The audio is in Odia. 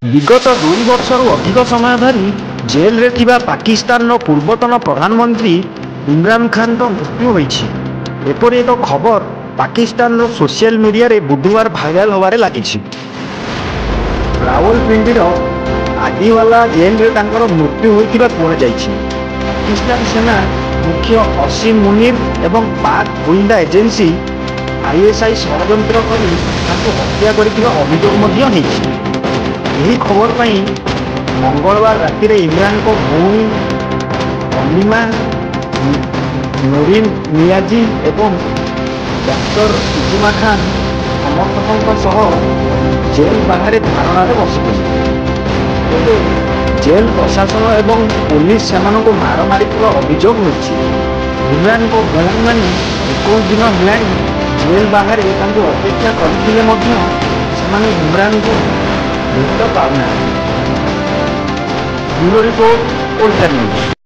विगत 2 वर्षରୁ ଅଧିକ ସମୟ ଧରି ଜେଲରେ ଥିବା ପାକିସ୍ତାନର ପୂର୍ବତନ ପ୍ରଧାନମନ୍ତ୍ରୀ ଇମ୍ରାନ ଖାନଙ୍କ ମୃତ୍ୟୁ ହୋଇଛି। ଏପରି ଏକ ଖବର ପାକିସ୍ତାନର ସୋସିଆଲ ମିଡିଆରେ ବୁଧବାର ଭାଇରାଲ ହେବାରେ ଲାଗିଛି। ରାୱଲପିଣ୍ଡିର ଆଦିୱାଲା ଜେଲରେ ତାଙ୍କର ମୃତ୍ୟୁ ହୋଇଥିବା କୁହାଯାଇଛି। ପାକିସ୍ତାନ ସେନା ମୁଖ୍ୟ ଅସିମ ମୁନିର ଏବଂ ପାକ୍ ଗୋଇନ୍ଦା ଏଜେନ୍ସି ISI ଷଡ଼ଯନ୍ତ୍ର କରି ତାଙ୍କୁ ହତ୍ୟା କରିଥିବା ଅଭିଯୋଗ ମଧ୍ୟ ହୋଇଛି। ଏହି ଖବର ପାଇଁ ମଙ୍ଗଳବାର ରାତିରେ ଇମ୍ରାନଙ୍କ ଭଉଣୀ ଅନିମା ନୁରିନ ନିୟାଜି ଏବଂ ଡକ୍ଟର ଇଜମା ଖାନ ସମର୍ଥକଙ୍କ ସହ ଜେଲ ବାହାରେ ଧାରଣାରେ ବସିଥିଲେ। ତେବେ ଜେଲ ପ୍ରଶାସନ ଏବଂ ପୋଲିସ ସେମାନଙ୍କୁ ମାଡ଼ ମାରିଥିବା ଅଭିଯୋଗ ହୋଇଛି। ଇମ୍ରାନଙ୍କ ଭଉଣୀମାନେ 21 ଦିନ ହେଲାଣି ଜେଲ ବାହାରେ ତାଙ୍କୁ ଅପେକ୍ଷା କରିଥିଲେ ମଧ୍ୟ ସେମାନେ ଇମ୍ରାନଙ୍କୁ ଭେଟ ପାଉନାହାନ୍ତି। Bureau report Odisha news.